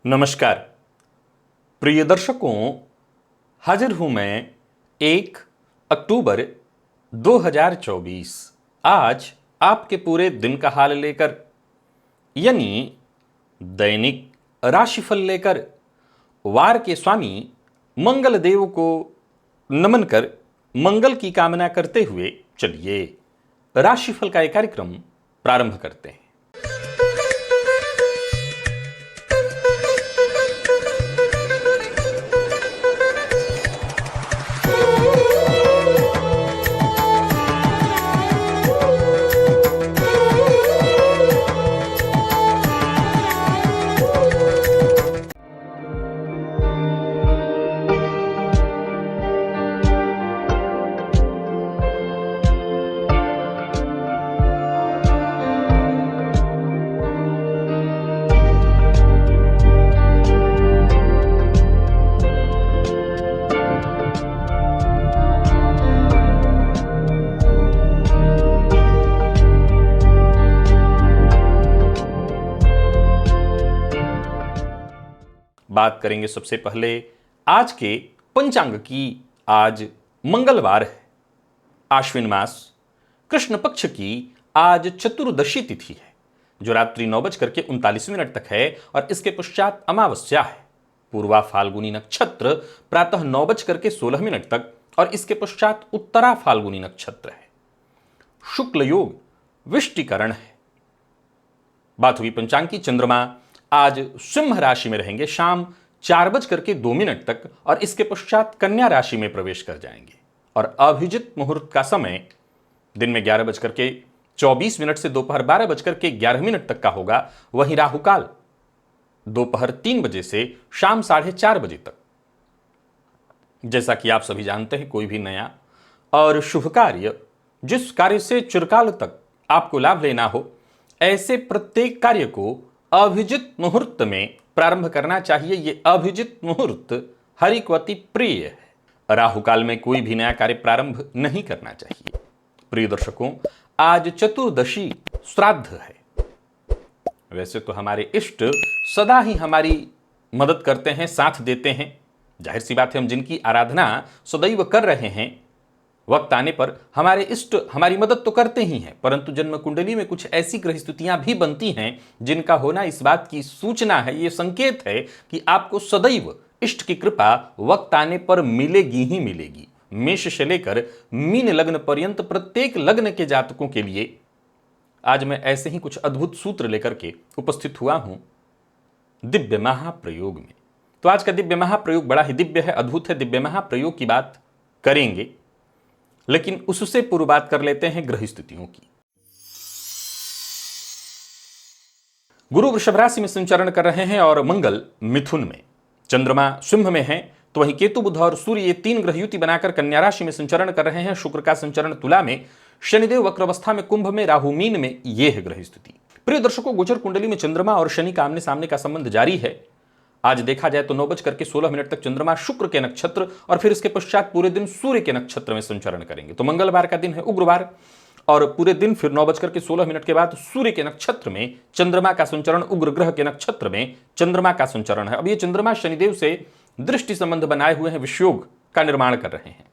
नमस्कार प्रिय दर्शकों, हाजिर हूं मैं 1 अक्टूबर 2024 आज आपके पूरे दिन का हाल लेकर, यानी दैनिक राशिफल लेकर वार के स्वामी मंगल देव को नमन कर मंगल की कामना करते हुए चलिए राशिफल का एक कार्यक्रम प्रारंभ करते हैं। बात करेंगे सबसे पहले आज के पंचांग की। आज मंगलवार है, आश्विन मास, कृष्ण पक्ष की आज चतुर्दशी तिथि है जो रात्रि 9:39 तक है और इसके पश्चात अमावस्या है। पूर्वा फाल्गुनी नक्षत्र प्रातः 9:16 तक और इसके पश्चात उत्तरा फाल्गुनी नक्षत्र है। शुक्ल योग विष्टिकरण है। बात हुई पंचांग की। चंद्रमा आज सिंह राशि में रहेंगे शाम 4:02 तक और इसके पश्चात कन्या राशि में प्रवेश कर जाएंगे और अभिजित मुहूर्त का समय दिन में 11:24 से दोपहर 12:11 तक का होगा। वहीं राहुकाल दोपहर 3 बजे से शाम 4:30 बजे तक। जैसा कि आप सभी जानते हैं, कोई भी नया और शुभ कार्य, जिस कार्य से चिरकाल तक आपको लाभ लेना हो, ऐसे प्रत्येक कार्य को अभिजित मुहूर्त में प्रारंभ करना चाहिए। यह अभिजित मुहूर्त हरि को अति प्रिय है। राहुकाल में कोई भी नया कार्य प्रारंभ नहीं करना चाहिए। प्रिय दर्शकों, आज चतुर्दशी श्राद्ध है। वैसे तो हमारे इष्ट सदा ही हमारी मदद करते हैं, साथ देते हैं। जाहिर सी बात है, हम जिनकी आराधना सदैव कर रहे हैं, वक्त आने पर हमारे इष्ट हमारी मदद तो करते ही हैं, परंतु जन्म कुंडली में कुछ ऐसी ग्रह स्थितियां भी बनती हैं जिनका होना इस बात की सूचना है, ये संकेत है कि आपको सदैव इष्ट की कृपा वक्त आने पर मिलेगी ही मिलेगी। मेष से लेकर मीन लग्न पर्यंत प्रत्येक लग्न के जातकों के लिए आज मैं ऐसे ही कुछ अद्भुत सूत्र लेकर के उपस्थित हुआ हूं दिव्य महाप्रयोग में। तो आज का दिव्य महाप्रयोग बड़ा ही दिव्य है, अद्भुत है। दिव्य महाप्रयोग की बात करेंगे, लेकिन उससे पूर्व बात कर लेते हैं ग्रह स्थितियों की। गुरु वृषभ राशि में संचरण कर रहे हैं और मंगल मिथुन में, चंद्रमा सिंह में है, तो वहीं केतु बुध और सूर्य ये 3 ग्रह युति बनाकर कन्या राशि में संचरण कर रहे हैं। शुक्र का संचरण तुला में, शनिदेव वक्रावस्था में कुंभ में, राहु मीन में। यह है ग्रह स्थिति। प्रिय दर्शकों, गोचर कुंडली में चंद्रमा और शनि का आमने सामने का संबंध जारी है। आज देखा जाए तो 9:16 तक चंद्रमा शुक्र के नक्षत्र और फिर इसके पश्चात पूरे दिन सूर्य के नक्षत्र में संचरण करेंगे। तो मंगलवार का दिन है उग्रवार और पूरे दिन फिर 9:16 के बाद सूर्य के नक्षत्र में चंद्रमा का संचरण, उग्र ग्रह के नक्षत्र में चंद्रमा का संचरण है। अब ये चंद्रमा शनिदेव से दृष्टि संबंध बनाए हुए हैं, विषयोग का निर्माण कर रहे हैं।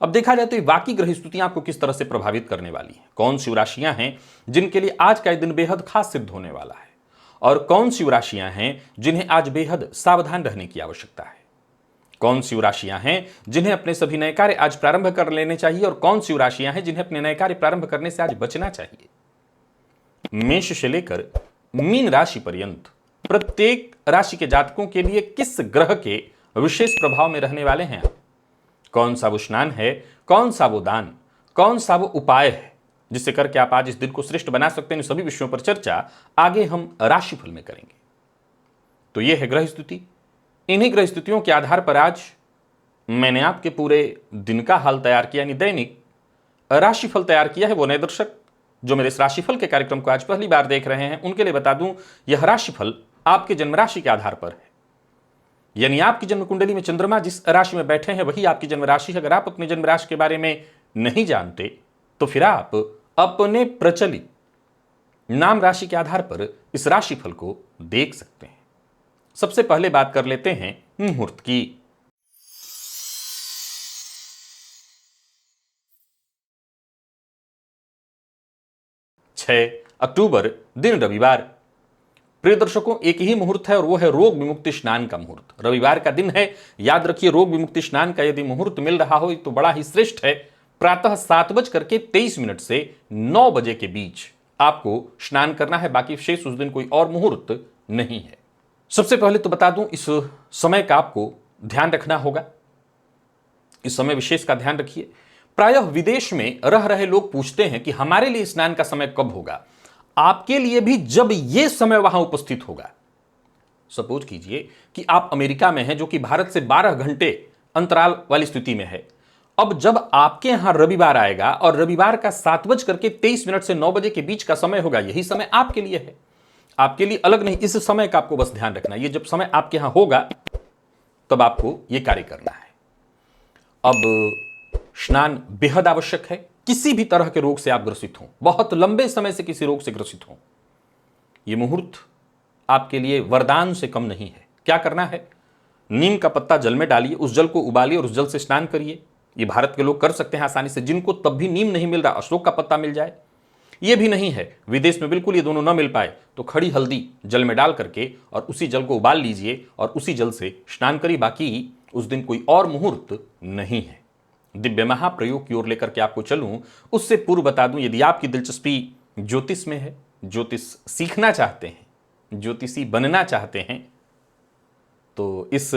अब देखा जाए तो ये बाकी ग्रह स्थितियां आपको किस तरह से प्रभावित करने वाली है, कौन सी राशियां हैं जिनके लिए आज का दिन बेहद खास सिद्ध होने वाला है और कौन सी राशियां हैं जिन्हें आज बेहद सावधान रहने की आवश्यकता है, कौन सी राशियां हैं जिन्हें अपने सभी नए कार्य आज प्रारंभ कर लेने चाहिए और कौन सी राशियां हैं जिन्हें अपने नए कार्य प्रारंभ करने से आज बचना चाहिए। मेष से लेकर मीन राशि पर्यंत प्रत्येक राशि के जातकों के लिए किस ग्रह के विशेष प्रभाव में रहने वाले हैं, कौन सा वो स्नान है, कौन सा वो दान, कौन सा वो उपाय है जिससे करके आप आज इस दिन को श्रेष्ठ बना सकते हैं, सभी विषयों पर चर्चा आगे हम राशिफल में करेंगे। तो यह है ग्रह स्थिति। इन्हीं ग्रह स्थितियों के आधार पर आज मैंने आपके पूरे दिन का हाल तैयार किया, यानी दैनिक राशिफल तैयार किया है। वो नए दर्शक जो मेरे इस राशिफल के कार्यक्रम को आज पहली बार देख रहे हैं, उनके लिए बता दूं, यह राशिफल आपके जन्म राशि के आधार पर है। यानी आपकी जन्म कुंडली में चंद्रमा जिस राशि में बैठे हैं वही आपकी जन्म राशि है। अगर आप अपने जन्म राशि के बारे में नहीं जानते तो फिर आप अपने प्रचलित नाम राशि के आधार पर इस राशिफल को देख सकते हैं। सबसे पहले बात कर लेते हैं मुहूर्त की। 6 अक्टूबर, दिन रविवार। प्रिय दर्शकों, एक ही मुहूर्त है और वो है रोग विमुक्ति स्नान का मुहूर्त। रविवार का दिन है, याद रखिए रोग विमुक्ति स्नान का यदि मुहूर्त मिल रहा हो तो बड़ा ही श्रेष्ठ है। प्रातः 7:23 से 9 बजे के बीच आपको स्नान करना है, बाकी शेष उस दिन कोई और मुहूर्त नहीं है। सबसे पहले तो बता दूं, इस समय का आपको ध्यान रखना होगा, इस समय विशेष का ध्यान रखिए। प्रायः विदेश में रह रहे लोग पूछते हैं कि हमारे लिए स्नान का समय कब होगा। आपके लिए भी जब यह समय वहां उपस्थित होगा। सपोज कीजिए कि आप अमेरिका में हैं, जो कि भारत से 12 घंटे अंतराल वाली स्थिति में है। अब जब आपके यहां रविवार आएगा और रविवार का 7:23 से 9 बजे के बीच का समय होगा, यही समय आपके लिए है, आपके लिए अलग नहीं। इस समय का आपको बस ध्यान रखना, ये जब समय आपके यहां होगा तब आपको यह कार्य करना है। अब स्नान बेहद आवश्यक है। किसी भी तरह के रोग से आप ग्रसित हों, बहुत लंबे समय से किसी रोग से ग्रसित हों, यह मुहूर्त आपके लिए वरदान से कम नहीं है। क्या करना है? नीम का पत्ता जल में डालिए, उस जल को उबालिए और उस जल से स्नान करिए। ये भारत के लोग कर सकते हैं आसानी से। जिनको तब भी नीम नहीं मिल रहा, अशोक का पत्ता मिल जाए। ये भी नहीं है, विदेश में बिल्कुल ये दोनों न मिल पाए, तो खड़ी हल्दी जल में डाल करके और उसी जल को उबाल लीजिए और उसी जल से स्नान करिए। बाकी उस दिन कोई और मुहूर्त नहीं है। दिव्य महाप्रयोग की ओर लेकर के आपको चलूं, उससे पूर्व बता दूं, यदि आपकी दिलचस्पी ज्योतिष में है, ज्योतिष सीखना चाहते हैं, ज्योतिषी बनना चाहते हैं, तो इस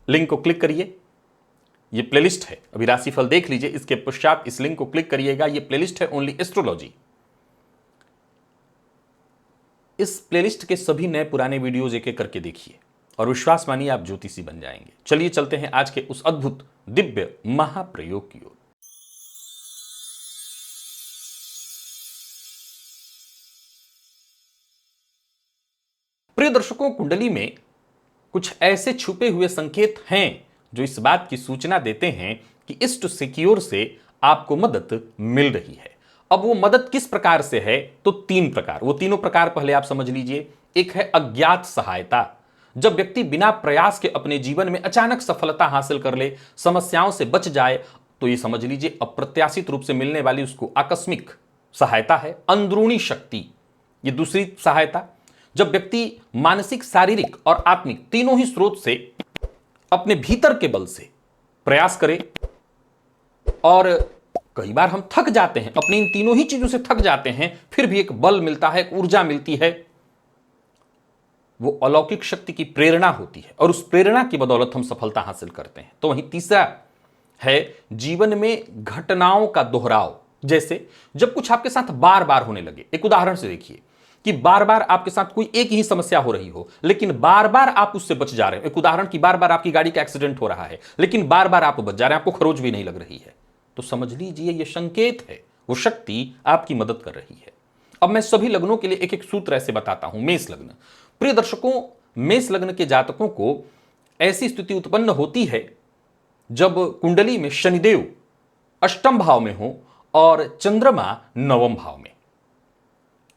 लिंक को क्लिक करिए। ये प्लेलिस्ट है, अभी राशिफल देख लीजिए, इसके पश्चात इस लिंक को क्लिक करिएगा। ये प्लेलिस्ट है ओनली एस्ट्रोलॉजी। इस प्लेलिस्ट के सभी नए पुराने वीडियोज एक एक करके देखिए और विश्वास मानिए आप ज्योतिषी बन जाएंगे। चलिए चलते हैं आज के उस अद्भुत दिव्य महाप्रयोग की ओर। प्रिय दर्शकों, कुंडली में कुछ ऐसे छुपे हुए संकेत हैं जो इस बात की सूचना देते हैं कि इष्ट से की ओर से आपको मदद मिल रही है। अब वो मदद किस प्रकार से है? तो 3 प्रकार, वो तीनों प्रकार पहले आप समझ लीजिए। एक है अज्ञात सहायता, जब व्यक्ति बिना प्रयास के अपने जीवन में अचानक सफलता हासिल कर ले, समस्याओं से बच जाए, तो ये समझ लीजिए अप्रत्याशित रूप से मिलने वाली उसको आकस्मिक सहायता है। अंदरूनी शक्ति, ये दूसरी सहायता, जब व्यक्ति मानसिक, शारीरिक और आत्मिक तीनों ही स्रोत से अपने भीतर के बल से प्रयास करे, और कई बार हम थक जाते हैं, अपनी इन तीनों ही चीजों से थक जाते हैं, फिर भी एक बल मिलता है, एक ऊर्जा मिलती है, वो अलौकिक शक्ति की प्रेरणा होती है और उस प्रेरणा की बदौलत हम सफलता हासिल करते हैं। तो वहीं तीसरा है जीवन में घटनाओं का दोहराव। जैसे जब कुछ आपके साथ बार बार होने लगे, एक उदाहरण से देखिए कि बार बार आपके साथ कोई एक ही समस्या हो रही हो, लेकिन बार बार आप उससे बच जा रहे हो। एक उदाहरण कि बार बार आपकी गाड़ी का एक्सीडेंट हो रहा है, लेकिन बार बार आप बच जा रहे हैं, आपको खरोच भी नहीं लग रही है, तो समझ लीजिए यह संकेत है, वो शक्ति आपकी मदद कर रही है। अब मैं सभी लग्नों के लिए एक एक सूत्र ऐसे बताता हूं। मेष लग्न, प्रिय दर्शकों, मेष लग्न के जातकों को ऐसी स्थिति उत्पन्न होती है जब कुंडली में शनिदेव अष्टम भाव में हो और चंद्रमा नवम भाव में।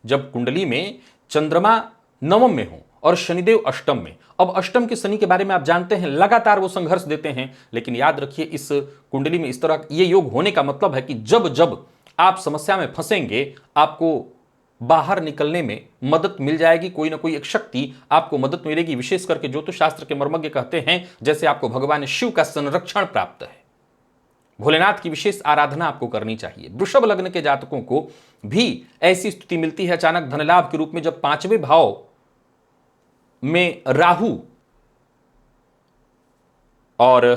जब कुंडली में चंद्रमा नवम में हो और शनिदेव अष्टम में। अब अष्टम के शनि के बारे में आप जानते हैं, लगातार वो संघर्ष देते हैं, लेकिन याद रखिए इस कुंडली में इस तरह ये योग होने का मतलब है कि जब जब आप समस्या में फंसेंगे, आपको बाहर निकलने में मदद मिल जाएगी। कोई ना कोई एक शक्ति आपको मदद मिलेगी। विशेष करके ज्योतिष शास्त्र के मर्मज्ञ कहते हैं जैसे आपको भगवान शिव का संरक्षण प्राप्त है, भोलेनाथ की विशेष आराधना आपको करनी चाहिए। वृषभ लग्न के जातकों को भी ऐसी स्थिति मिलती है अचानक धनलाभ के रूप में, जब 5वें भाव में राहु और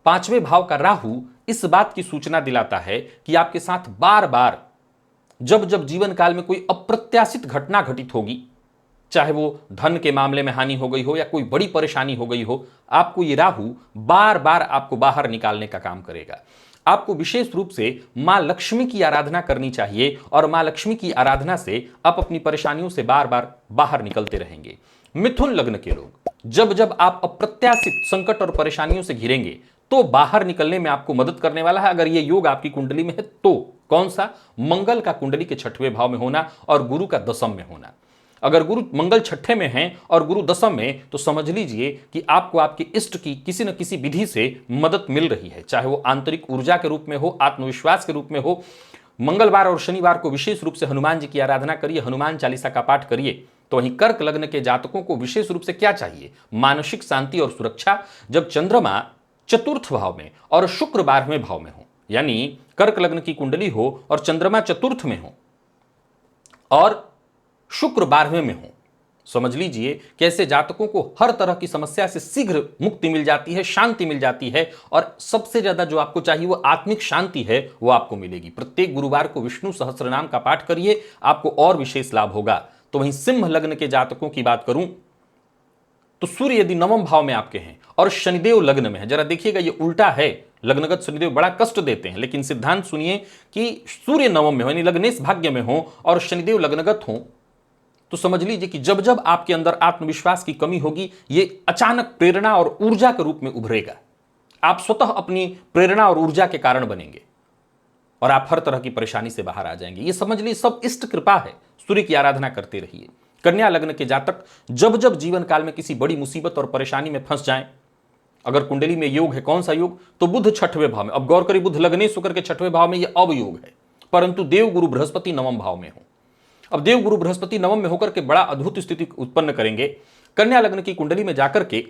5वें भाव का राहु इस बात की सूचना दिलाता है कि आपके साथ बार बार जब जब जीवन काल में कोई अप्रत्याशित घटना घटित होगी, चाहे वो धन के मामले में हानि हो गई हो या कोई बड़ी परेशानी हो गई हो, आपको ये राहु बार बार आपको बाहर निकालने का काम करेगा। आपको विशेष रूप से मां लक्ष्मी की आराधना करनी चाहिए और मां लक्ष्मी की आराधना से आप अपनी परेशानियों से बार बार बाहर निकलते रहेंगे। मिथुन लग्न के लोग, जब जब आप अप्रत्याशित संकट और परेशानियों से घिरेंगे तो बाहर निकलने में आपको मदद करने वाला है। अगर यह योग आपकी कुंडली में है तो कौन सा? मंगल का कुंडली के 6वें भाव में होना और गुरु का 10म में होना। अगर गुरु मंगल छठे में हैं और गुरु दशम में, तो समझ लीजिए कि आपको आपके इष्ट की किसी न किसी विधि से मदद मिल रही है, चाहे वो आंतरिक ऊर्जा के रूप में हो, आत्मविश्वास के रूप में हो। मंगलवार और शनिवार को विशेष रूप से हनुमान जी की आराधना करिए, हनुमान चालीसा का पाठ करिए। तो वहीं कर्क लग्न के जातकों को विशेष रूप से क्या चाहिए? मानसिक शांति और सुरक्षा। जब चंद्रमा चतुर्थ भाव में और शुक्र 12वें भाव में हो, यानी कर्क लग्न की कुंडली हो और चंद्रमा चतुर्थ में हो और शुक्र 12वें में हो, समझ लीजिए कि ऐसे जातकों को हर तरह की समस्या से शीघ्र मुक्ति मिल जाती है, शांति मिल जाती है, और सबसे ज्यादा जो आपको चाहिए वो आत्मिक शांति है, वो आपको मिलेगी। प्रत्येक गुरुवार को विष्णु सहस्त्रनाम का पाठ करिए, आपको और विशेष लाभ होगा। तो वहीं सिंह लग्न के जातकों की बात करूं तो सूर्य यदि नवम भाव में आपके हैं और शनिदेव लग्न में है, जरा देखिएगा ये उल्टा है, लग्नगत शनिदेव बड़ा कष्ट देते हैं, लेकिन सिद्धांत सुनिए कि सूर्य नवम में हो यानी लग्नेश भाग्य में हो और शनिदेव लग्नगत हो, तो समझ लीजिए कि जब जब आपके अंदर आत्मविश्वास की कमी होगी, ये अचानक प्रेरणा और ऊर्जा के रूप में उभरेगा। आप स्वतः अपनी प्रेरणा और ऊर्जा के कारण बनेंगे और आप हर तरह की परेशानी से बाहर आ जाएंगे। ये समझ लीजिए सब इष्ट कृपा है। सूर्य की आराधना करते रहिए। कन्या लग्न के जातक जब जब जीवन काल में किसी बड़ी मुसीबत और परेशानी में फंस जाएं, अगर कुंडली में योग है, कौन सा योग? तो बुध छठवें भाव में। अब गौर करिए, बुध लग्नेश होकर के छठवें भाव में, यह अवयोग है, परंतु देव गुरु बृहस्पति नवम भाव में हो। अब देव गुरु बृहस्पति नवम में होकर के बड़ा अद्भुत स्थिति उत्पन्न करेंगे। कन्या लग्न की कुंडली में जाकर के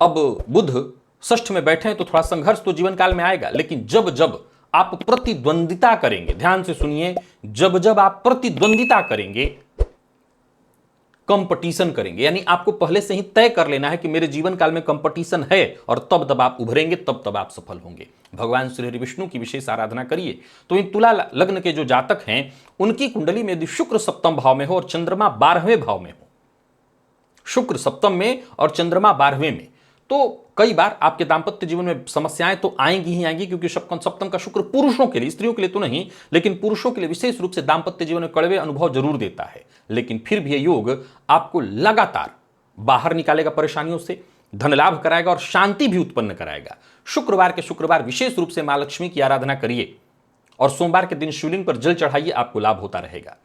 अब बुध षष्ठ में बैठे हैं तो थोड़ा संघर्ष तो जीवन काल में आएगा, लेकिन जब जब आप प्रतिद्वंदिता करेंगे, ध्यान से सुनिए, जब जब आप प्रतिद्वंदिता करेंगे, कंपटीशन करेंगे, यानी आपको पहले से ही तय कर लेना है कि मेरे जीवन काल में कंपटीशन है, और तब तब आप उभरेंगे, तब तब आप सफल होंगे। भगवान श्री हरि विष्णु की विशेष आराधना करिए। तो इन तुला लग्न के जो जातक हैं, उनकी कुंडली में यदि शुक्र सप्तम भाव में हो और चंद्रमा 12वें भाव में हो, शुक्र सप्तम में और चंद्रमा 12वें में, तो कई बार आपके दांपत्य जीवन में समस्याएं तो आएंगी ही आएंगी, क्योंकि सप्तम का शुक्र पुरुषों के लिए, स्त्रियों के लिए तो नहीं, लेकिन पुरुषों के लिए विशेष रूप से दांपत्य जीवन में कड़वे अनुभव जरूर देता है। लेकिन फिर भी यह योग आपको लगातार बाहर निकालेगा परेशानियों से, धन लाभ कराएगा और शांति भी उत्पन्न कराएगा। शुक्रवार के शुक्रवार विशेष रूप से मां लक्ष्मी की आराधना करिए और सोमवार के दिन शिवलिंग पर जल चढ़ाइए, आपको लाभ होता रहेगा।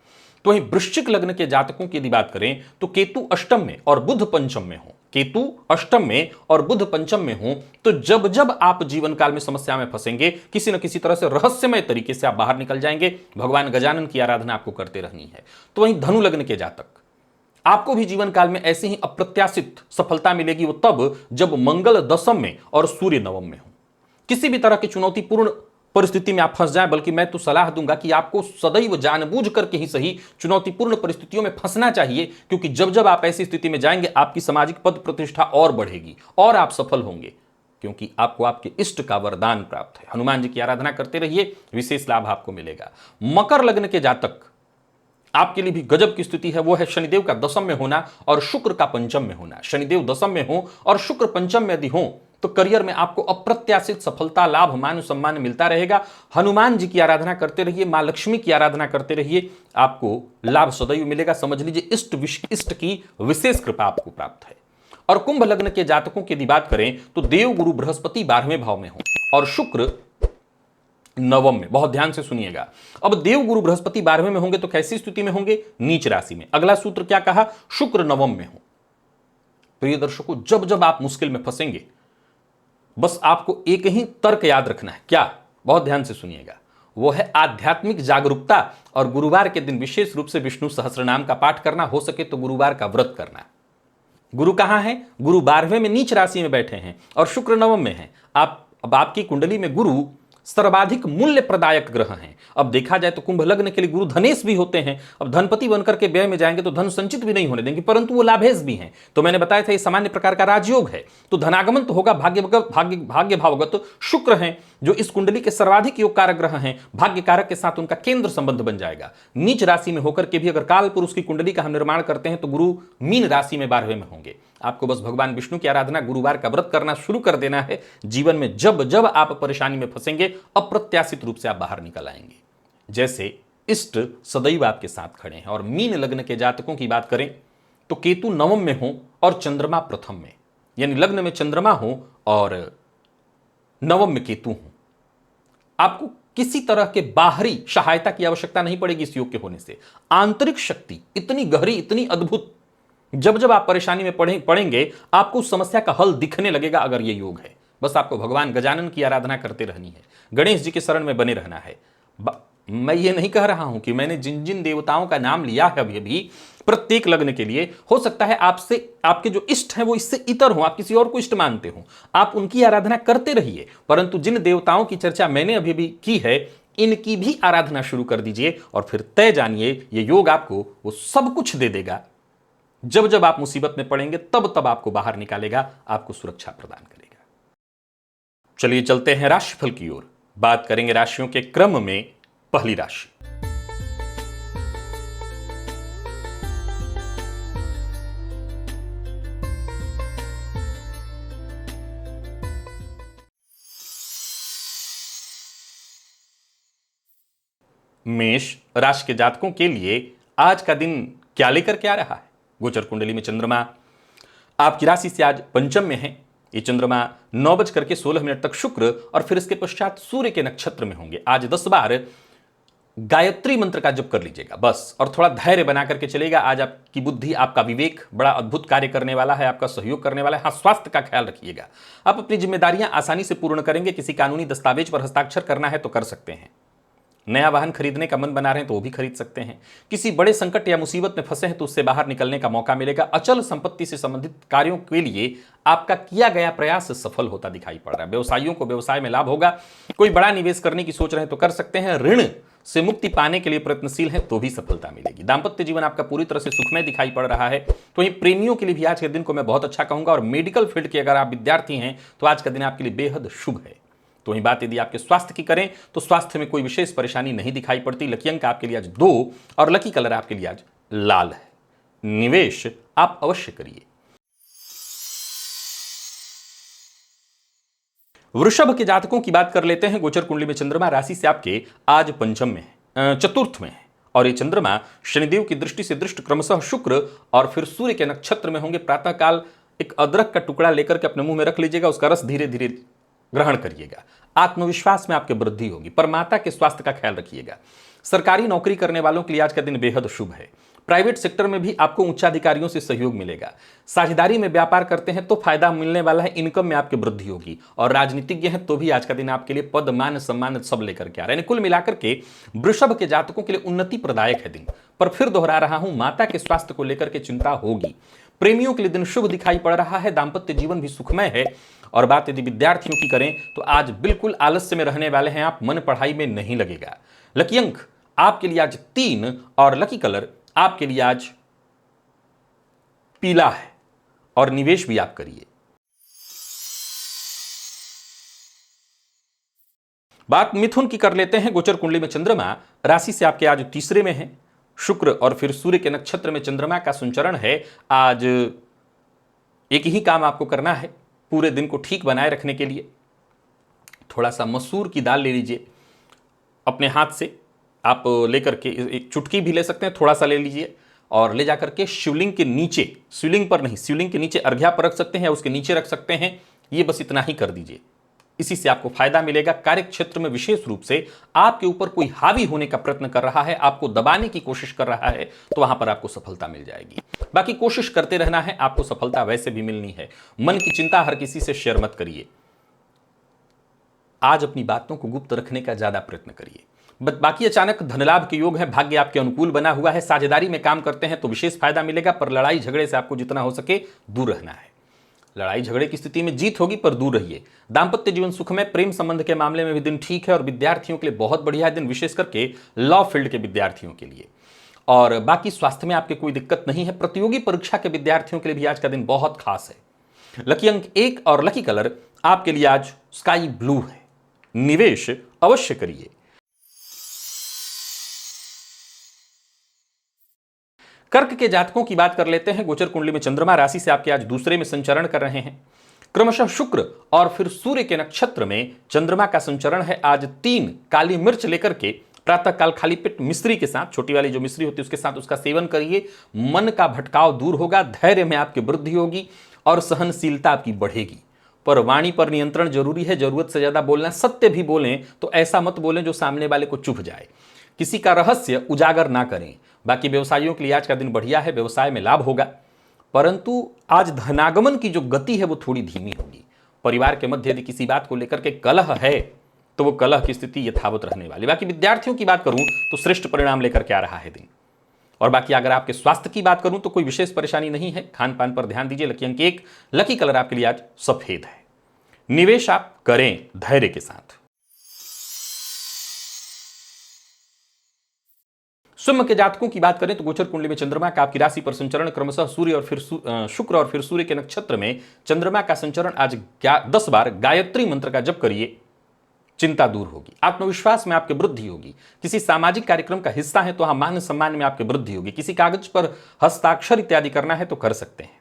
तो वहीं वृश्चिक लग्न के जातकों की यदि बात करें तो केतु अष्टम में और बुध पंचम में हो, केतु अष्टम में और बुध पंचम में हो, तो जब जब आप जीवन काल में समस्या में फंसेंगे, किसी न किसी तरह से रहस्यमय तरीके से आप बाहर निकल जाएंगे। भगवान गजानन की आराधना आपको करते रहनी है। तो वहीं धनु लग्न के जातक, आपको भी जीवन काल में ऐसी ही अप्रत्याशित सफलता मिलेगी, वो तब जब मंगल दशम में और सूर्य नवम में हो। किसी भी तरह की चुनौतीपूर्ण परिस्थिति में आप फंस जाएं, बल्कि मैं तो सलाह दूंगा कि आपको सदैव जानबूझ करके ही सही चुनौतीपूर्ण परिस्थितियों में फंसना चाहिए, क्योंकि जब जब आप ऐसी स्थिति में जाएंगे, आपकी सामाजिक पद प्रतिष्ठा और बढ़ेगी और आप सफल होंगे, क्योंकि आपको आपके इष्ट का वरदान प्राप्त है। हनुमान जी की आराधना करते रहिए, विशेष लाभ आपको मिलेगा। मकर लग्न के जातक, आपके लिए भी गजब की स्थिति है, वो है शनिदेव का दशम में होना और शुक्र का पंचम में होना। शनिदेव दशम में हो और शुक्र पंचम में यदि हो, तो करियर में आपको अप्रत्याशित सफलता, लाभ, मान सम्मान मिलता रहेगा। हनुमान जी की आराधना करते रहिए, मां लक्ष्मी की आराधना करते रहिए, आपको लाभ सदैव मिलेगा। समझ लीजिए इष्ट की विशेष कृपा आपको प्राप्त है। और कुंभ लग्न के जातकों की यदि बात करें तो देव गुरु बृहस्पति 12वें भाव में हो और शुक्र नवम में। बहुत ध्यान से सुनिएगा। अब देव गुरु बृहस्पति 12वें में होंगे तो कैसी स्थिति में होंगे? नीच राशि में। अगला सूत्र क्या कहा? शुक्र नवम में हो। प्रिय दर्शकों, जब जब आप मुश्किल में फंसेंगे, बस आपको एक ही तर्क याद रखना है। क्या? बहुत ध्यान से सुनिएगा। वो है आध्यात्मिक जागरूकता और गुरुवार के दिन विशेष रूप से विष्णु सहस्त्रनाम का पाठ करना, हो सके तो गुरुवार का व्रत करना। गुरु कहां है? गुरु 12वें में नीच राशि में बैठे हैं और शुक्र नवम में है। अब आपकी कुंडली में गुरु सर्वाधिक मूल्य प्रदायक ग्रह हैं। अब देखा जाए तो कुंभ लग्न के लिए गुरु धनेश भी होते हैं। अब धनपति बनकर के व्यय में जाएंगे तो धन संचित भी नहीं होने देंगे, परंतु वो लाभेश भी हैं। तो मैंने बताया था ये सामान्य प्रकार का राजयोग है, तो धनागमन तो होगा। भाग्य भावगत शुक्र हैं जो इस कुंडली के सर्वाधिक योग कारक ग्रह हैं। भाग्य कारक के साथ उनका केंद्र संबंध बन जाएगा। नीच राशि में होकर के भी अगर काल पुरुष की कुंडली का हम निर्माण करते हैं तो गुरु मीन राशि में 12वें में होंगे। आपको बस भगवान विष्णु की आराधना, गुरुवार का व्रत करना शुरू कर देना है। जीवन में जब जब आप परेशानी में फंसेंगे, अप्रत्याशित रूप से आप बाहर निकल आएंगे, जैसे इष्ट सदैव आपके साथ खड़े हैं। और मीन लग्न के जातकों की बात करें तो केतु नवम में हो और चंद्रमा प्रथम में, यानी लग्न में चंद्रमा हो और नवम में केतु हो। आपको किसी तरह के बाहरी सहायता की आवश्यकता नहीं पड़ेगी इस योग के होने से। आंतरिक शक्ति इतनी गहरी, इतनी अद्भुत, जब जब आप परेशानी में पड़ेंगे आपको उस समस्या का हल दिखने लगेगा अगर ये योग है। बस आपको भगवान गजानन की आराधना करते रहनी है, गणेश जी के शरण में बने रहना है। मैं ये नहीं कह रहा हूं कि मैंने जिन जिन देवताओं का नाम लिया है अभी प्रत्येक लग्न के लिए, हो सकता है आपसे आपके जो इष्ट हैं वो इससे इतर हो, आप किसी और को इष्ट मानते हो, आप उनकी आराधना करते रहिए, परंतु जिन देवताओं की चर्चा मैंने अभी भी की है इनकी भी आराधना शुरू कर दीजिए और फिर तय जानिए ये योग आपको वो सब कुछ दे देगा। जब जब आप मुसीबत में पड़ेंगे तब तब आपको बाहर निकालेगा, आपको सुरक्षा प्रदान करेगा। चलिए चलते हैं राशिफल की ओर। बात करेंगे राशियों के क्रम में। पहली राशि मेष राशि के जातकों के लिए आज का दिन क्या लेकर के आ रहा है। गोचर कुंडली में चंद्रमा आपकी राशि से आज पंचम में है। ये चंद्रमा 9:16 तक शुक्र और फिर इसके पश्चात सूर्य के नक्षत्र में होंगे। आज 10 बार गायत्री मंत्र का जप कर लीजिएगा बस, और थोड़ा धैर्य बना करके चलेगा। आज आपकी बुद्धि, आपका विवेक बड़ा अद्भुत कार्य करने वाला है, आपका सहयोग करने वाला है। हाँ, स्वास्थ्य का ख्याल रखिएगा। आप अपनी जिम्मेदारियां आसानी से पूर्ण करेंगे। किसी कानूनी दस्तावेज पर हस्ताक्षर करना है तो कर सकते हैं। नया वाहन खरीदने का मन बना रहे हैं तो वो भी खरीद सकते हैं। किसी बड़े संकट या मुसीबत में फंसे हैं तो उससे बाहर निकलने का मौका मिलेगा। अचल संपत्ति से संबंधित कार्यों के लिए आपका किया गया प्रयास सफल होता दिखाई पड़ रहा है। व्यवसायियों को व्यवसाय में लाभ होगा। कोई बड़ा निवेश करने की सोच रहे हैं तो कर सकते हैं। ऋण से मुक्ति पाने के लिए प्रयत्नशील हैं तो भी सफलता मिलेगी। दाम्पत्य जीवन आपका पूरी तरह से सुखमय दिखाई पड़ रहा है। तो ये प्रेमियों के लिए भी आज के दिन को मैं बहुत अच्छा कहूंगा। और मेडिकल फील्ड के अगर आप विद्यार्थी हैं तो आज का दिन आपके लिए बेहद शुभ है। तो वही बात यदि आपके स्वास्थ्य की करें तो स्वास्थ्य में कोई विशेष परेशानी नहीं दिखाई पड़ती। लकी अंक आपके लिए आज 2 और लकी कलर आपके लिए आज लाल है। निवेश आप अवश्य करिए। वृषभ के जातकों की बात कर लेते हैं। गोचर कुंडली में चंद्रमा राशि से आपके आज पंचम में है, चतुर्थ में है, और ये चंद्रमा शनिदेव की दृष्टि से दृष्ट क्रमशः शुक्र और फिर सूर्य के नक्षत्र में होंगे। प्रातःकाल एक अदरक का टुकड़ा लेकर के अपने मुंह में रख लीजिएगा, उसका रस धीरे धीरे ग्रहण करिएगा। आत्मविश्वास में आपके वृद्धि होगी। पर माता के स्वास्थ्य का ख्याल रखिएगा। सरकारी नौकरी करने वालों के लिए आज का दिन बेहद शुभ है। प्राइवेट सेक्टर में भी आपको उच्चाधिकारियों से सहयोग मिलेगा। साझेदारी में व्यापार करते हैं तो फायदा मिलने वाला है। इनकम में आपकी वृद्धि होगी। और राजनीतिज्ञ हैं तो भी आज का दिन आपके लिए पद, मान, सम्मान सब लेकर के आ रहे हैं। कुल मिलाकर के वृषभ के जातकों के लिए उन्नति प्रदायक है दिन। पर फिर दोहरा रहा हूं, माता के स्वास्थ्य को लेकर के चिंता होगी। प्रेमियों के लिए दिन शुभ दिखाई पड़ रहा है। दाम्पत्य जीवन भी सुखमय है। और बात यदि विद्यार्थियों की करें तो आज बिल्कुल आलस्य में रहने वाले हैं आप। मन पढ़ाई में नहीं लगेगा। लकी अंक आपके लिए आज 3 और लकी कलर आपके लिए आज पीला है। और निवेश भी आप करिए। बात मिथुन की कर लेते हैं। गोचर कुंडली में चंद्रमा राशि से आपके आज तीसरे में है। शुक्र और फिर सूर्य के नक्षत्र में चंद्रमा का संचरण है। आज एक ही काम आपको करना है पूरे दिन को ठीक बनाए रखने के लिए। थोड़ा सा मसूर की दाल ले लीजिए अपने हाथ से, आप लेकर के एक चुटकी भी ले सकते हैं, थोड़ा सा ले लीजिए और ले जाकर के शिवलिंग के नीचे, शिवलिंग पर नहीं, शिवलिंग के नीचे अर्घ्या पर रख सकते हैं या उसके नीचे रख सकते हैं। ये बस इतना ही कर दीजिए, इसी से आपको फायदा मिलेगा। कार्य क्षेत्र में विशेष रूप से आपके ऊपर कोई हावी होने का प्रयत्न कर रहा है, आपको दबाने की कोशिश कर रहा है, तो वहां पर आपको सफलता मिल जाएगी। बाकी कोशिश करते रहना है, आपको सफलता वैसे भी मिलनी है। मन की चिंता हर किसी से शेयर मत करिए। आज अपनी बातों को गुप्त रखने का ज्यादा प्रयत्न करिए। बाकी अचानक धनलाभ के योग है। भाग्य आपके अनुकूल बना हुआ है। साझेदारी में काम करते हैं तो विशेष फायदा मिलेगा। पर लड़ाई झगड़े से आपको जितना हो सके दूर रहना है। लड़ाई झगड़े की स्थिति में जीत होगी पर दूर रहिए। दाम्पत्य जीवन सुख में, प्रेम संबंध के मामले में भी दिन ठीक है। और विद्यार्थियों के लिए बहुत बढ़िया दिन, विशेष करके लॉ फील्ड के विद्यार्थियों के लिए। और बाकी स्वास्थ्य में आपके कोई दिक्कत नहीं है। प्रतियोगी परीक्षा के विद्यार्थियों के लिए भी आज का दिन बहुत खास है। लकी अंक 1 और लकी कलर आपके लिए आज स्काई ब्लू है। निवेश अवश्य करिए। कर्क के जातकों की बात कर लेते हैं। गोचर कुंडली में चंद्रमा राशि से आपके आज दूसरे में संचरण कर रहे हैं। क्रमशः शुक्र और फिर सूर्य के नक्षत्र में चंद्रमा का संचरण है। आज 3 काली मिर्च लेकर के प्रातःकाल खाली पेट मिश्री के साथ, छोटी वाली जो मिश्री होती है उसके साथ उसका सेवन करिए। मन का भटकाव दूर होगा। धैर्य में आपकी वृद्धि होगी और सहनशीलता आपकी बढ़ेगी। पर वाणी पर नियंत्रण जरूरी है, जरूरत से ज्यादा बोलना। सत्य भी बोलें तो ऐसा मत बोलें जो सामने वाले को चुभ जाए। किसी का रहस्य उजागर ना करें। बाकी व्यवसायियों के लिए आज का दिन बढ़िया है, व्यवसाय में लाभ होगा, परंतु आज धनागमन की जो गति है वो थोड़ी धीमी होगी। परिवार के मध्य यदि किसी बात को लेकर के कलह है तो वो कलह की स्थिति यथावत रहने वाली। बाकी विद्यार्थियों की बात करूं तो श्रेष्ठ परिणाम लेकर के आ रहा है दिन। और बाकी अगर आपके स्वास्थ्य की बात करूं तो कोई विशेष परेशानी नहीं है। खान पान पर ध्यान दीजिए। लकी अंक 1, लकी कलर आपके लिए आज सफेद है। निवेश आप करें धैर्य के साथ। सिंह के जातकों की बात करें तो गोचर कुंडली में चंद्रमा का आपकी राशि पर संचरण क्रमशः सूर्य और फिर शुक्र और फिर सूर्य के नक्षत्र में चंद्रमा का संचरण। आज 10 बार गायत्री मंत्र का जप करिए, चिंता दूर होगी। आत्मविश्वास में आपकी वृद्धि होगी। किसी सामाजिक कार्यक्रम का हिस्सा है तो वहां मान सम्मान में आपकी वृद्धि होगी। किसी कागज पर हस्ताक्षर इत्यादि करना है तो कर सकते हैं।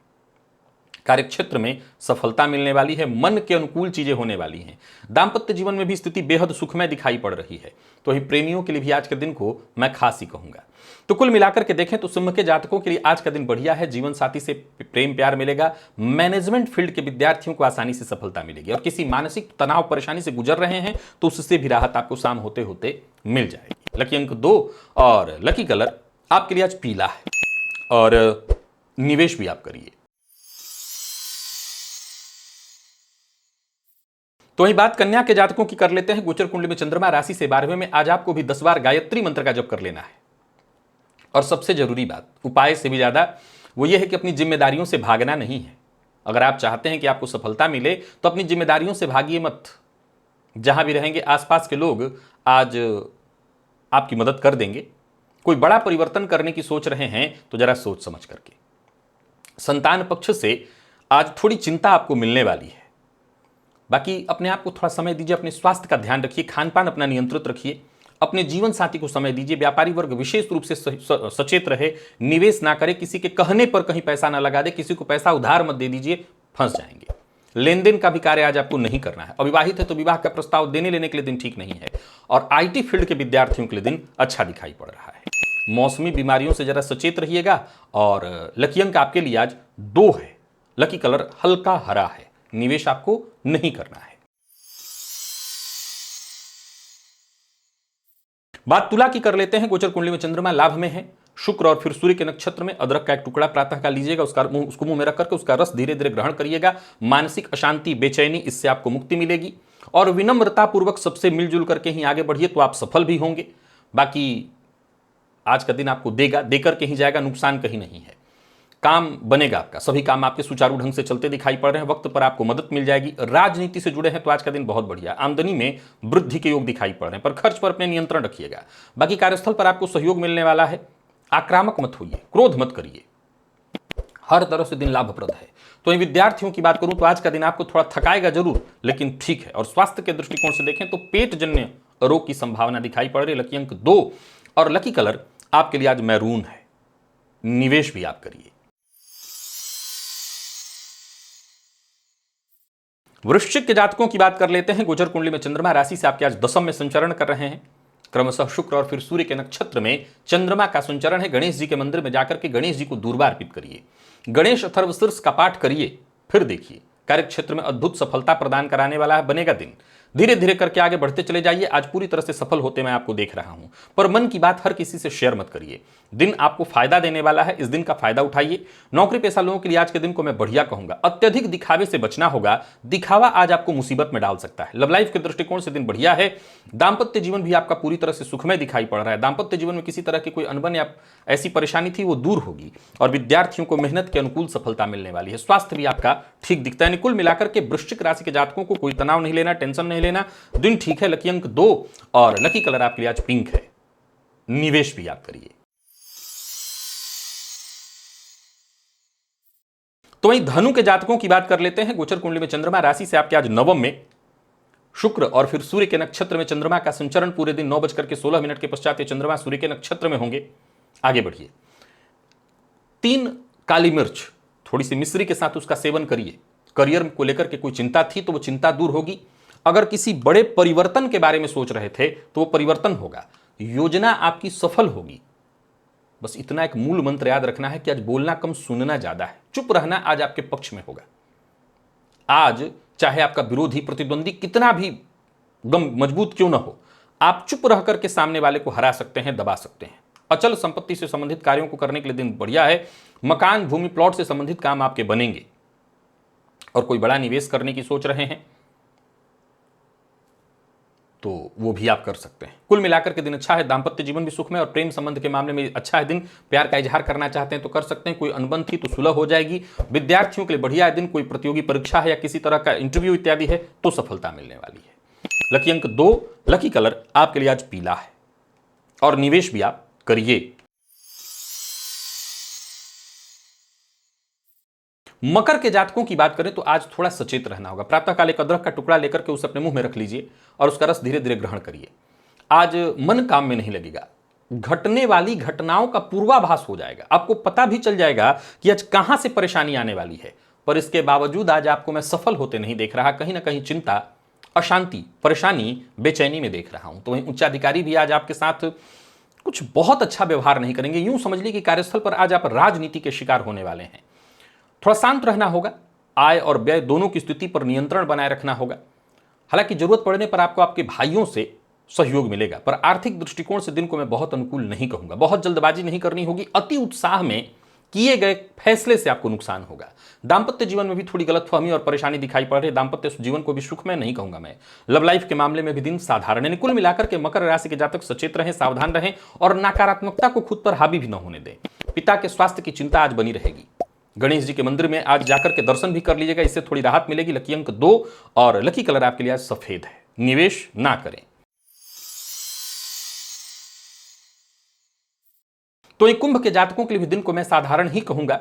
कार्यक्षेत्र में सफलता मिलने वाली है। मन के अनुकूल चीजें होने वाली हैं। दाम्पत्य जीवन में भी स्थिति बेहद सुखमय दिखाई पड़ रही है। तो वही प्रेमियों के लिए भी आज के दिन को मैं खास ही कहूंगा। तो कुल मिलाकर के देखें तो सिंह के जातकों के लिए आज का दिन बढ़िया है। जीवन साथी से प्रेम प्यार मिलेगा। मैनेजमेंट फील्ड के विद्यार्थियों को आसानी से सफलता मिलेगी। और किसी मानसिक तनाव परेशानी से गुजर रहे हैं तो उससे भी राहत आपको शाम होते होते मिल जाएगी। लकी अंक 2 और लकी कलर आपके लिए आज पीला है। और निवेश भी आप करिए। तो वही बात कन्या के जातकों की कर लेते हैं। गोचर कुंडली में चंद्रमा राशि से 12वें में। आज आपको भी 10 बार गायत्री मंत्र का जप कर लेना है। और सबसे जरूरी बात, उपाय से भी ज्यादा वो ये है कि अपनी जिम्मेदारियों से भागना नहीं है। अगर आप चाहते हैं कि आपको सफलता मिले तो अपनी जिम्मेदारियों से भागिए मत। जहां भी रहेंगे आसपास के लोग आज आपकी मदद कर देंगे। कोई बड़ा परिवर्तन करने की सोच रहे हैं तो जरा सोच समझ करके। संतान पक्ष से आज थोड़ी चिंता आपको मिलने वाली है। बाकी अपने आप को थोड़ा समय दीजिए। अपने स्वास्थ्य का ध्यान रखिए। खान पान अपना नियंत्रित रखिए। अपने जीवन साथी को समय दीजिए। व्यापारी वर्ग विशेष रूप से सचेत रहे। निवेश ना करे। किसी के कहने पर कहीं पैसा ना लगा दे। किसी को पैसा उधार मत दे दीजिए, फंस जाएंगे। लेन देन का भी कार्य आज आपको नहीं करना है। अविवाहित है तो विवाह का प्रस्ताव देने लेने के लिए दिन ठीक नहीं है। और आईटी फील्ड के विद्यार्थियों के लिए दिन अच्छा दिखाई पड़ रहा है। मौसमी बीमारियों से जरा सचेत रहिएगा। और लकी अंक आपके लिए आज 2 है। लकी कलर हल्का हरा है। निवेश आपको नहीं करना है। बात तुला की कर लेते हैं। गोचर कुंडली में चंद्रमा लाभ में है। शुक्र और फिर सूर्य के नक्षत्र में। अदरक का एक टुकड़ा प्रातः का लीजिएगा, उसको मुंह में रख करके उसका रस धीरे धीरे ग्रहण करिएगा। मानसिक अशांति, बेचैनी, इससे आपको मुक्ति मिलेगी। और विनम्रता पूर्वक सबसे मिलजुल करके ही आगे बढ़िए तो आप सफल भी होंगे। बाकी आज का दिन आपको देगा, देकर के ही जाएगा। नुकसान कहीं नहीं है। काम बनेगा आपका। सभी काम आपके सुचारू ढंग से चलते दिखाई पड़ रहे हैं। वक्त पर आपको मदद मिल जाएगी। राजनीति से जुड़े हैं तो आज का दिन बहुत बढ़िया। आमदनी में वृद्धि के योग दिखाई पड़ रहे हैं, पर खर्च पर अपने नियंत्रण रखिएगा। बाकी कार्यस्थल पर आपको सहयोग मिलने वाला है। आक्रामक मत होइए, क्रोध मत करिए। हर तरह से दिन लाभप्रद है। तो इन विद्यार्थियों की बात करूं तो आज का दिन आपको थोड़ा थकाएगा जरूर, लेकिन ठीक है। और स्वास्थ्य के दृष्टिकोण से देखें तो पेट जन्य रोग की संभावना दिखाई पड़ रही है। लकी अंक 2 और लकी कलर आपके लिए आज मैरून है। निवेश भी आप करिए। वृश्चिक के जातकों की बात कर लेते हैं। गोचर कुंडली में चंद्रमा राशि से आपके आज 10 में संचरण कर रहे हैं। क्रमशः शुक्र और फिर सूर्य के नक्षत्र में चंद्रमा का संचरण है। गणेश जी के मंदिर में जाकर के गणेश जी को दूर्वा अर्पित करिए। गणेश अथर्वशीर्ष का पाठ करिए, फिर देखिए कार्यक्षेत्र में अद्भुत सफलता प्रदान कराने वाला है। बनेगा दिन। धीरे धीरे करके आगे बढ़ते चले जाइए। आज पूरी तरह से सफल होते मैं आपको देख रहा हूं। पर मन की बात हर किसी से शेयर मत करिए। दिन आपको फायदा देने वाला है। इस दिन का फायदा उठाइए। नौकरी पेशा लोगों के लिए आज के दिन को मैं बढ़िया कहूंगा। अत्यधिक दिखावे से बचना होगा। दिखावा आज आपको मुसीबत में डाल सकता है। लव लाइफ के दृष्टिकोण से दिन बढ़िया है। दाम्पत्य जीवन भी आपका पूरी तरह से सुखमय दिखाई पड़ रहा है। दाम्पत्य जीवन में किसी तरह की कोई अनबन या ऐसी परेशानी थी वो दूर होगी। और विद्यार्थियों को मेहनत के अनुकूल सफलता मिलने वाली है। स्वास्थ्य भी आपका ठीक दिखता है। कुल मिलाकर के वृश्चिक राशि के जातकों को कोई तनाव नहीं लेना, टेंशन नहीं लेना। दिन ठीक है। लकी अंक 2 और लकी कलर आपके लिए आज पिंक है। निवेश भी आप करिए। तो वहीं धनु के जातकों की बात कर लेते हैं। गोचर कुंडली में चंद्रमा राशि से आपके आज 9 में। शुक्र और फिर सूर्य के नक्षत्र में चंद्रमा का संचरण पूरे दिन 9:16 के पश्चात ये चंद्रमा सूर्य के नक्षत्र में होंगे। आगे बढ़िए। 3 काली मिर्च थोड़ी सी मिश्री के साथ उसका सेवन करिए। करियर को लेकर के कोई चिंता थी तो वो चिंता दूर होगी। अगर किसी बड़े परिवर्तन के बारे में सोच रहे थे तो वो परिवर्तन होगा। योजना आपकी सफल होगी। बस इतना एक मूल मंत्र याद रखना है कि आज बोलना कम, सुनना ज्यादा है। चुप रहना आज आपके पक्ष में होगा। आज चाहे आपका विरोधी प्रतिद्वंदी कितना भी मजबूत क्यों ना हो, आप चुप रह करके सामने वाले को हरा सकते हैं, दबा सकते हैं। अचल संपत्ति से संबंधित कार्यों को करने के लिए दिन बढ़िया है। मकान, भूमि, प्लॉट से संबंधित काम आपके बनेंगे और कोई बड़ा निवेश करने की सोच रहे हैं तो वो भी आप कर सकते हैं। कुल मिलाकर के दिन अच्छा है। दांपत्य जीवन भी सुखमय और प्रेम संबंध के मामले में अच्छा है दिन। प्यार का इजहार करना चाहते हैं तो कर सकते हैं। कोई अनबन थी तो सुलह हो जाएगी। विद्यार्थियों के लिए बढ़िया है दिन। कोई प्रतियोगी परीक्षा है या किसी तरह का इंटरव्यू इत्यादि है तो सफलता मिलने वाली है। लकी अंक 2, लकी कलर आपके लिए आज पीला है और निवेश भी आप करिए। मकर के जातकों की बात करें तो आज थोड़ा सचेत रहना होगा। प्रातःकाल एक अदरक का टुकड़ा लेकर के उसे अपने मुंह में रख लीजिए और उसका रस धीरे धीरे ग्रहण करिए। आज मन काम में नहीं लगेगा। घटने वाली घटनाओं का पूर्वाभास हो जाएगा। आपको पता भी चल जाएगा कि आज कहां से परेशानी आने वाली है, पर इसके बावजूद आज आपको मैं सफल होते नहीं देख रहा। कहीं ना कहीं चिंता, अशांति, परेशानी, बेचैनी में देख रहा हूं। तो वहीं उच्चाधिकारी भी आज आपके साथ कुछ बहुत अच्छा व्यवहार नहीं करेंगे। यूं समझ लीजिए कि कार्यस्थल पर आज आप राजनीति के शिकार होने वाले हैं। थोड़ा शांत रहना होगा। आय और व्यय दोनों की स्थिति पर नियंत्रण बनाए रखना होगा। हालांकि जरूरत पड़ने पर आपको आपके भाइयों से सहयोग मिलेगा, पर आर्थिक दृष्टिकोण से दिन को मैं बहुत अनुकूल नहीं कहूंगा। बहुत जल्दबाजी नहीं करनी होगी। अति उत्साह में किए गए फैसले से आपको नुकसान होगा। दांपत्य जीवन में भी थोड़ी गलतफहमी और परेशानी दिखाई पड़ रही है। दांपत्य जीवन को भी सुखमय नहीं कहूंगा मैं। लव लाइफ के मामले में भी दिन साधारण है। कुल मिलाकर के मकर राशि के जातक सचेत रहें, सावधान रहें और नकारात्मकता को खुद पर हावी भी न होने दें। पिता के स्वास्थ्य की चिंता आज बनी रहेगी। गणेश जी के मंदिर में आज जाकर के दर्शन भी कर लीजिएगा, इससे थोड़ी राहत मिलेगी। लकी अंक 2 और लकी कलर आपके लिए आज सफेद है। निवेश ना करें। तो एक कुंभ के जातकों के लिए भी दिन को मैं साधारण ही कहूंगा।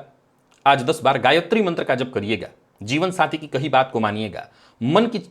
आज 10 बार गायत्री मंत्र का जप करिएगा। जीवन साथी की कही बात को मानिएगा। मन की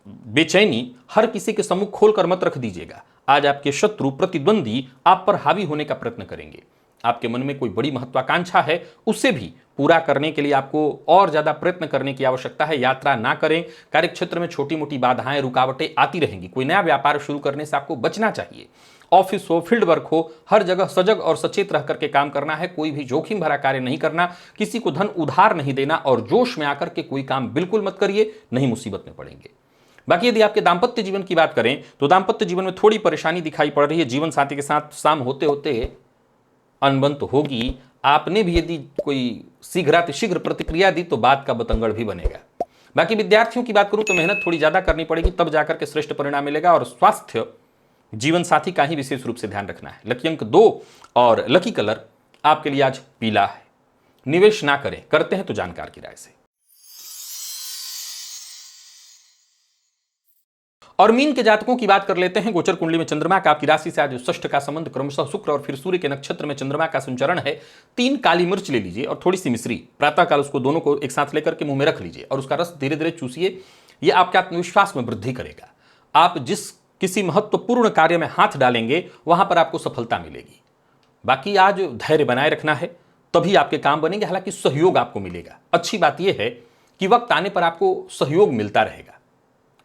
बेचैनी हर किसी के सम्मुख खोलकर मत रख दीजिएगा। आज आपके शत्रु, प्रतिद्वंदी आप पर हावी होने का प्रयत्न करेंगे। आपके मन में कोई बड़ी महत्वाकांक्षा है, उसे भी पूरा करने के लिए आपको और ज्यादा प्रयत्न करने की आवश्यकता है। यात्रा ना करें। कार्यक्षेत्र में छोटी मोटी बाधाएं, रुकावटें आती रहेंगी। कोई नया व्यापार शुरू करने से आपको बचना चाहिए। ऑफिस हो, फील्ड वर्क हो, हर जगह सजग और सचेत रह करके काम करना है। कोई भी जोखिम भरा कार्य नहीं करना, किसी को धन उधार नहीं देना और जोश में आकर के कोई काम बिल्कुल मत करिए, नहीं मुसीबत में पड़ेंगे। बाकी यदि आपके दांपत्य जीवन की बात करें तो दांपत्य जीवन में थोड़ी परेशानी दिखाई पड़ रही है। जीवन साथी के साथ शाम होते होते अनबन तो होगी। आपने भी यदि कोई शीघ्र प्रतिक्रिया दी तो बात का बतंगड़ भी बनेगा। बाकी विद्यार्थियों की बात करूं तो मेहनत थोड़ी ज्यादा करनी पड़ेगी, तब जाकर के श्रेष्ठ परिणाम मिलेगा। और स्वास्थ्य, जीवन साथी का ही विशेष रूप से ध्यान रखना है। लकी अंक 2 और लकी कलर आपके लिए आज पीला है। निवेश ना करें, करते हैं तो जानकार की राय से। और मीन के जातकों की बात कर लेते हैं। गोचर कुंडली में चंद्रमा का आपकी राशि से आज षष्ठ का संबंध क्रमशः शुक्र और फिर सूर्य के नक्षत्र में चंद्रमा का संचरण है। 3 काली मिर्च ले लीजिए और थोड़ी सी मिश्री। प्रातःकाल उसको दोनों को एक साथ लेकर के मुंह में रख लीजिए और उसका रस धीरे धीरे चूसिए। यह आपके आत्मविश्वास में वृद्धि करेगा। आप जिस किसी महत्वपूर्ण कार्य में हाथ डालेंगे वहां पर आपको सफलता मिलेगी। बाकी आज धैर्य बनाए रखना है, तभी आपके काम बनेंगे। हालांकि सहयोग आपको मिलेगा। अच्छी बात यह है कि वक्त आने पर आपको सहयोग मिलता रहेगा।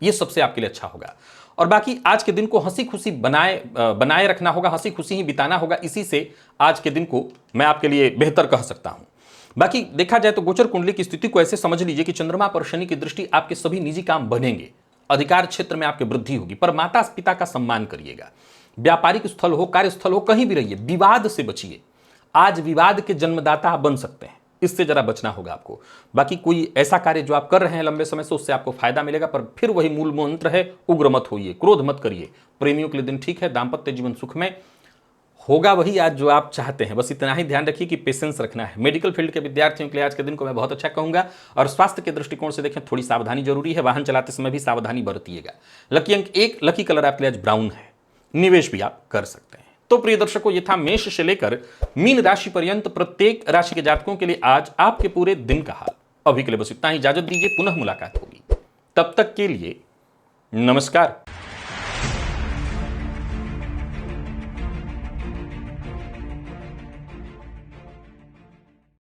यह सबसे आपके लिए अच्छा होगा। और बाकी आज के दिन को हंसी खुशी बनाए रखना होगा, हंसी खुशी ही बिताना होगा। इसी से आज के दिन को मैं आपके लिए बेहतर कह सकता हूं। बाकी देखा जाए तो गोचर कुंडली की स्थिति को ऐसे समझ लीजिए कि चंद्रमा पर शनि की दृष्टि, आपके सभी निजी काम बनेंगे। अधिकार क्षेत्र में आपकी वृद्धि होगी, पर माता पिता का सम्मान करिएगा। व्यापारिक स्थल हो, कार्यस्थल हो, कहीं भी रहिए, विवाद से बचिए। आज विवाद के जन्मदाता बन सकते हैं, इससे जरा बचना होगा आपको। बाकी कोई ऐसा कार्य जो आप कर रहे हैं लंबे समय से, उससे आपको फायदा मिलेगा, पर फिर वही मूल मंत्र है, उग्र मत होइए, क्रोध मत करिए। प्रेमियों के लिए दिन ठीक है। दांपत्य जीवन सुखमय होगा वही आज जो आप चाहते हैं। बस इतना ही ध्यान रखिए कि पेशेंस रखना है। मेडिकल फील्ड के विद्यार्थियों के लिए आज के दिन को मैं बहुत अच्छा कहूंगा। और स्वास्थ्य के दृष्टिकोण से देखें, थोड़ी सावधानी जरूरी है। वाहन चलाते समय भी सावधानी बरतिएगा। लकी अंक 1, लकी कलर आपके लिए आज ब्राउन है। निवेश भी आप कर सकते हैं। तो प्रिय दर्शकों, ये था मेष से लेकर मीन राशि पर्यंत प्रत्येक राशि के जातकों के लिए आज आपके पूरे दिन का हाल। अभी के लिए बस इतना ही। इजाजत दीजिए, पुनः मुलाकात होगी। तब तक के लिए नमस्कार।